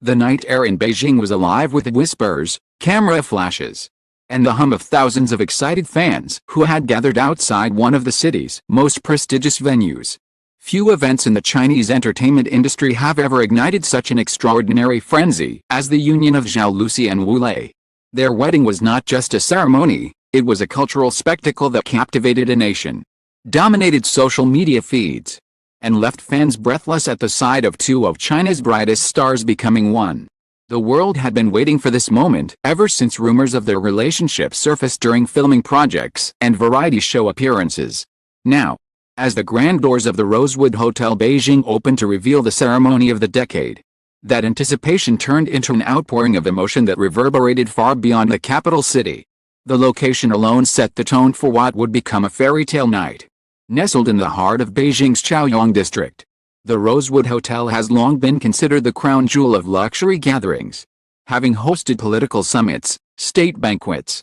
The night air in Beijing was alive with whispers, camera flashes, and the hum of thousands of excited fans who had gathered outside one of the city's most prestigious venues. Few events in the Chinese entertainment industry have ever ignited such an extraordinary frenzy as the union of Zhao Lusi and Wu Lei. Their wedding was not just a ceremony, it was a cultural spectacle that captivated a nation, dominated social media feeds, and left fans breathless at the sight of two of China's brightest stars becoming one. The world had been waiting for this moment ever since rumors of their relationship surfaced during filming projects and variety show appearances. Now, as the grand doors of the Rosewood Hotel Beijing opened to reveal the ceremony of the decade, that anticipation turned into an outpouring of emotion that reverberated far beyond the capital city. The location alone set the tone for what would become a fairy tale night. Nestled in the heart of Beijing's Chaoyang district, the Rosewood Hotel has long been considered the crown jewel of luxury gatherings, having hosted political summits, state banquets,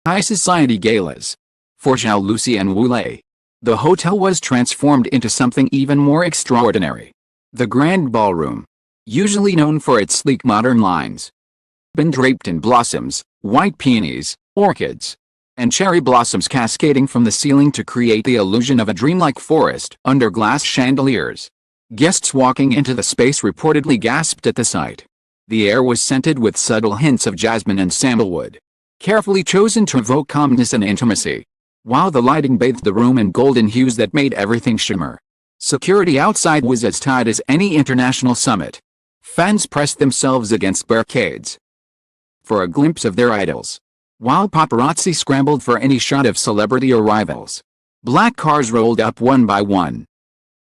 high society galas. For Zhao Lusi and Wu Lei, the hotel was transformed into something even more extraordinary. The grand ballroom, usually known for its sleek modern lines, been draped in blossoms, white peonies, orchids, and cherry blossoms cascading from the ceiling to create the illusion of a dreamlike forest under glass chandeliers. Guests walking into the space reportedly gasped at the sight. The air was scented with subtle hints of jasmine and sandalwood, carefully chosen to evoke calmness and intimacy, while the lighting bathed the room in golden hues that made everything shimmer. Security outside was as tight as any international summit. Fans pressed themselves against barricades for a glimpse of their idols, while paparazzi scrambled for any shot of celebrity arrivals. Black cars rolled up one by one,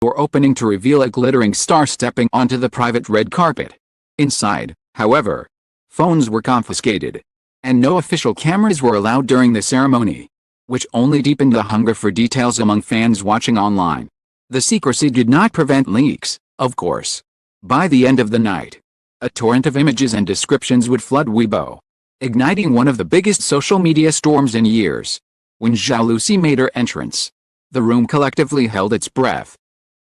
door opening to reveal a glittering star stepping onto the private red carpet. Inside, however, phones were confiscated, and no official cameras were allowed during the ceremony, which only deepened the hunger for details among fans watching online. The secrecy did not prevent leaks, of course. By the end of the night, a torrent of images and descriptions would flood Weibo, igniting one of the biggest social media storms in years. When Zhao Lusi made her entrance, the room collectively held its breath.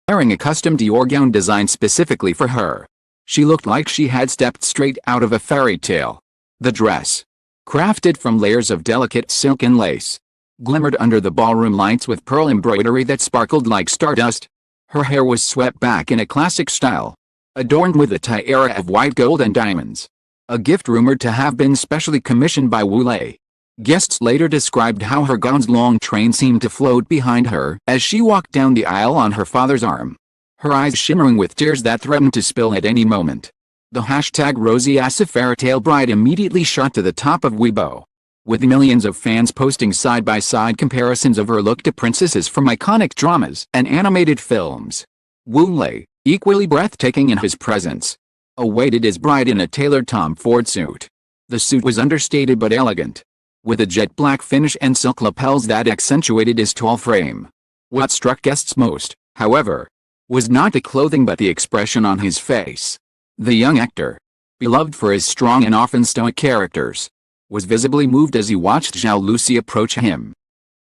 Wearing a custom Dior gown designed specifically for her, she looked like she had stepped straight out of a fairy tale. The dress, crafted from layers of delicate silk and lace, glimmered under the ballroom lights with pearl embroidery that sparkled like stardust. Her hair was swept back in a classic style, adorned with a tiara of white gold and diamonds, a gift rumored to have been specially commissioned by Wu Lei. Guests later described how her gown's long train seemed to float behind her as she walked down the aisle on her father's arm, her eyes shimmering with tears that threatened to spill at any moment. The hashtag Rosie as a fairytale bride immediately shot to the top of Weibo, with millions of fans posting side-by-side comparisons of her look to princesses from iconic dramas and animated films. Wu Lei, equally breathtaking in his presence, awaited his bride in a tailored Tom Ford suit. The suit was understated but elegant, with a jet black finish and silk lapels that accentuated his tall frame. What struck guests most, however, was not the clothing but the expression on his face. The young actor, beloved for his strong and often stoic characters, was visibly moved as he watched Zhao Lusi approach him.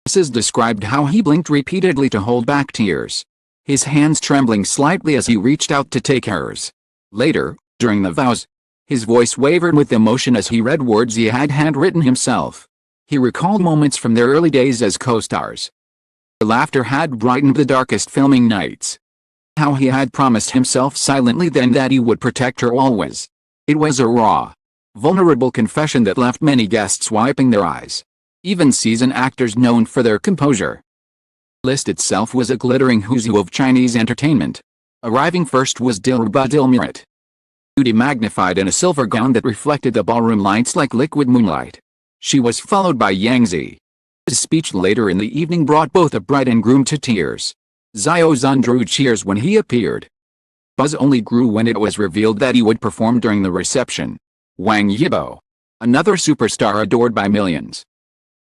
Witnesses described how he blinked repeatedly to hold back tears, his hands trembling slightly as he reached out to take hers. Later, during the vows, his voice wavered with emotion as he read words he had handwritten himself. He recalled moments from their early days as co-stars. The laughter had brightened the darkest filming nights. How he had promised himself silently then that he would protect her always. It was a raw, vulnerable confession that left many guests wiping their eyes, even seasoned actors known for their composure. The list itself was a glittering who's who of Chinese entertainment. Arriving first was Dilruba Dilmurat, beauty magnified in a silver gown that reflected the ballroom lights like liquid moonlight. She was followed by Yang Zi. His speech later in the evening brought both the bride and groom to tears. Zhao Zun drew cheers when he appeared. Buzz only grew when it was revealed that he would perform during the reception. Wang Yibo, another superstar adored by millions,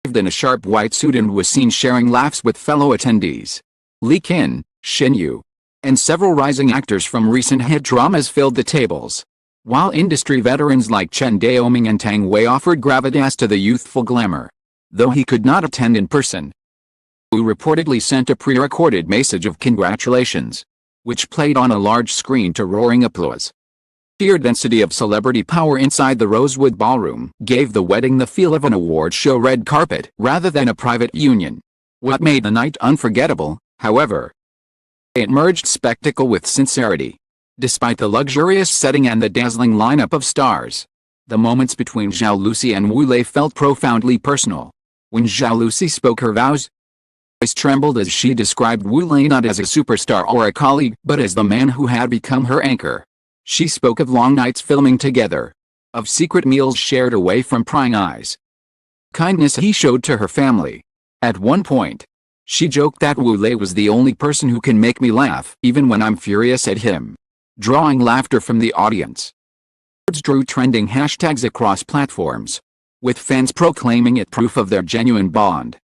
arrived in a sharp white suit and was seen sharing laughs with fellow attendees. Li Qin, Shin Yu, and several rising actors from recent hit dramas filled the tables, while industry veterans like Chen Daoming and Tang Wei offered gravitas to the youthful glamour. Though he could not attend in person, Wu reportedly sent a pre-recorded message of congratulations, which played on a large screen to roaring applause. Sheer density of celebrity power inside the Rosewood Ballroom gave the wedding the feel of an award show red carpet rather than a private union. What made the night unforgettable, however, it merged spectacle with sincerity. Despite the luxurious setting and the dazzling lineup of stars, the moments between Zhao Lusi and Wu Lei felt profoundly personal. When Zhao Lusi spoke her vows, her voice trembled as she described Wu Lei not as a superstar or a colleague, but as the man who had become her anchor. She spoke of long nights filming together, of secret meals shared away from prying eyes, kindness he showed to her family. At one point, she joked that Wu Lei was the only person who can make me laugh, even when I'm furious at him, drawing laughter from the audience. Words drew trending hashtags across platforms, with fans proclaiming it proof of their genuine bond.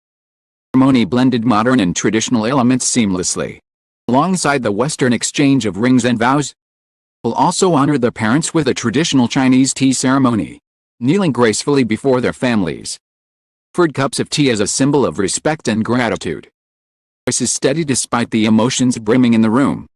The ceremony blended modern and traditional elements seamlessly. Alongside the Western exchange of rings and vows, will also honor their parents with a traditional Chinese tea ceremony, kneeling gracefully before their families. Offered cups of tea as a symbol of respect and gratitude. Voice is steady despite the emotions brimming in the room.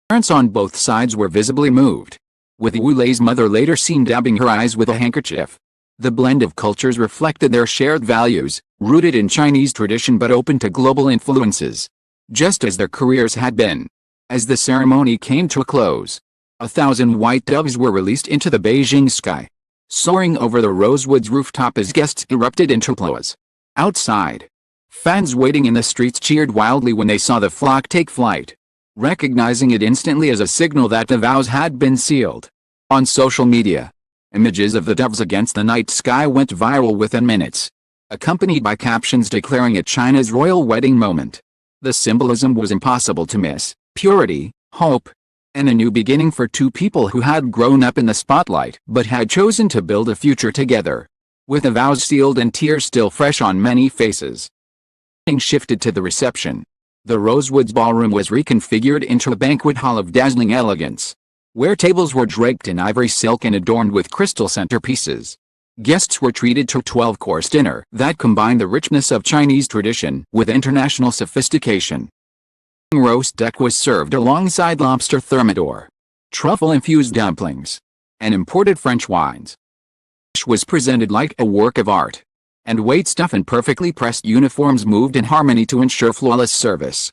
Parents on both sides were visibly moved, with Wu Lei's mother later seen dabbing her eyes with a handkerchief. The blend of cultures reflected their shared values, rooted in Chinese tradition but open to global influences, just as their careers had been. As the ceremony came to a close, 1,000 white doves were released into the Beijing sky, soaring over the Rosewood's rooftop as guests erupted into applause. Outside, fans waiting in the streets cheered wildly when they saw the flock take flight, recognizing it instantly as a signal that the vows had been sealed. On social media, images of the doves against the night sky went viral within minutes, accompanied by captions declaring it China's royal wedding moment. The symbolism was impossible to miss: purity, hope, and a new beginning for two people who had grown up in the spotlight but had chosen to build a future together. With the vows sealed and tears still fresh on many faces, things shifted to the reception. The Rosewood's ballroom was reconfigured into a banquet hall of dazzling elegance, where tables were draped in ivory silk and adorned with crystal centerpieces. Guests were treated to a 12-course dinner that combined the richness of Chinese tradition with international sophistication. Roast duck was served alongside lobster thermidor, truffle-infused dumplings, and imported French wines. Fish was presented like a work of art, and waitstaff in perfectly pressed uniforms moved in harmony to ensure flawless service.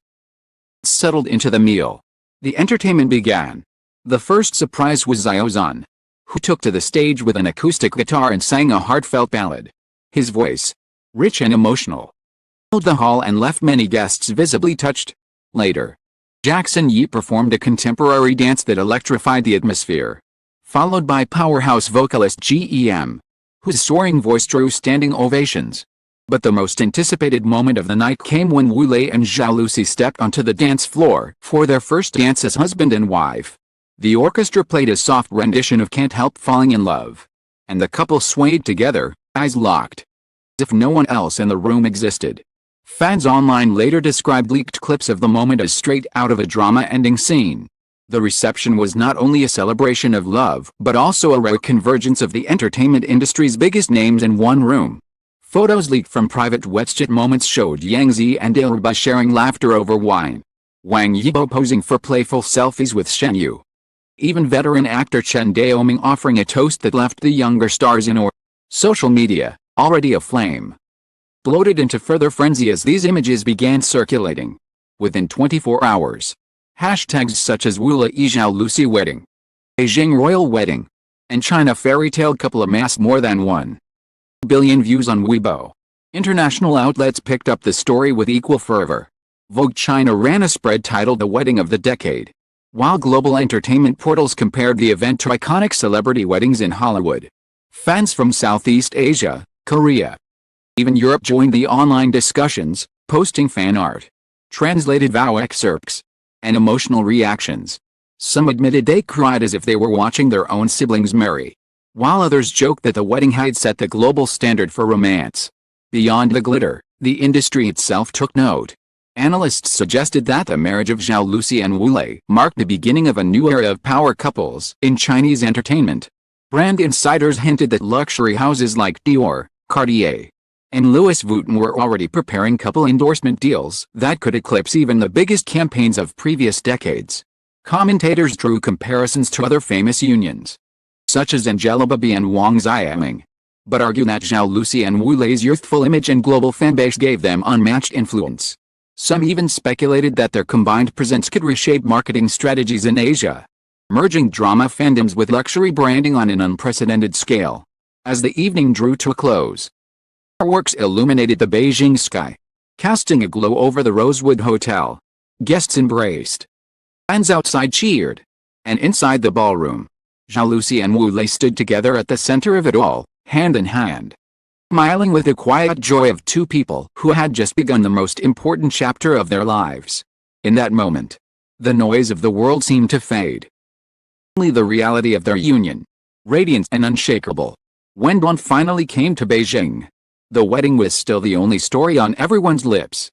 Settled into the meal, the entertainment began. The first surprise was Zhao Zhan, who took to the stage with an acoustic guitar and sang a heartfelt ballad. His voice, rich and emotional, filled the hall and left many guests visibly touched. Later, Jackson Yi performed a contemporary dance that electrified the atmosphere, followed by powerhouse vocalist GEM, whose soaring voice drew standing ovations. But the most anticipated moment of the night came when Wu Lei and Zhao Lusi stepped onto the dance floor for their first dance as husband and wife. The orchestra played a soft rendition of Can't Help Falling in Love, and the couple swayed together, eyes locked, as if no one else in the room existed. Fans online later described leaked clips of the moment as straight out of a drama-ending scene. The reception was not only a celebration of love, but also a rare convergence of the entertainment industry's biggest names in one room. Photos leaked from private WeChat moments showed Yang Zi and Dilruba sharing laughter over wine, Wang Yibo posing for playful selfies with Shen Yu, even veteran actor Chen Daoming offering a toast that left the younger stars in awe. Social media, already aflame, bloated into further frenzy as these images began circulating. Within 24 hours, hashtags such as Wu Lei Zhao Lusi Wedding, Beijing Royal Wedding, and China Fairy Tale Couple amassed more than 1 billion views on Weibo. International outlets picked up the story with equal fervor. Vogue China ran a spread titled The Wedding of the Decade, while global entertainment portals compared the event to iconic celebrity weddings in Hollywood. Fans from Southeast Asia, Korea, even Europe joined the online discussions, posting fan art, translated vow excerpts, and emotional reactions. Some admitted they cried as if they were watching their own siblings marry, while others joked that the wedding had set the global standard for romance. Beyond the glitter, the industry itself took note. Analysts suggested that the marriage of Zhao Lusi and Wu Lei marked the beginning of a new era of power couples in Chinese entertainment. Brand insiders hinted that luxury houses like Dior, Cartier, and Louis Vuitton were already preparing couple endorsement deals that could eclipse even the biggest campaigns of previous decades. Commentators drew comparisons to other famous unions, such as Angelababy and Wang Xiaming, but argue that Zhao Lusi and Wu Lei's youthful image and global fanbase gave them unmatched influence. Some even speculated that their combined presence could reshape marketing strategies in Asia, merging drama fandoms with luxury branding on an unprecedented scale. As the evening drew to a close, fireworks illuminated the Beijing sky, casting a glow over the Rosewood Hotel. Guests embraced, fans outside cheered, and inside the ballroom, Zhao Lusi and Wu Lei stood together at the center of it all, hand in hand, smiling with the quiet joy of two people who had just begun the most important chapter of their lives. In that moment, the noise of the world seemed to fade. Only the reality of their union, radiant and unshakable. When dawn finally came to Beijing, the wedding was still the only story on everyone's lips.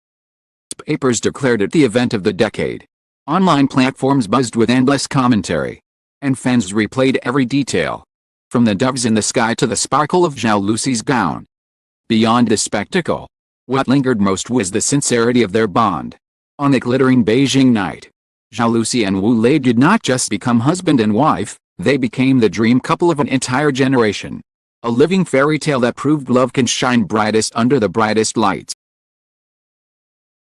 Papers declared it the event of the decade. Online platforms buzzed with endless commentary, and fans replayed every detail, from the doves in the sky to the sparkle of Zhao Lusi's gown. Beyond the spectacle, what lingered most was the sincerity of their bond. On the glittering Beijing night, Zhao Lusi and Wu Lei did not just become husband and wife, they became the dream couple of an entire generation. A living fairy tale that proved love can shine brightest under the brightest lights.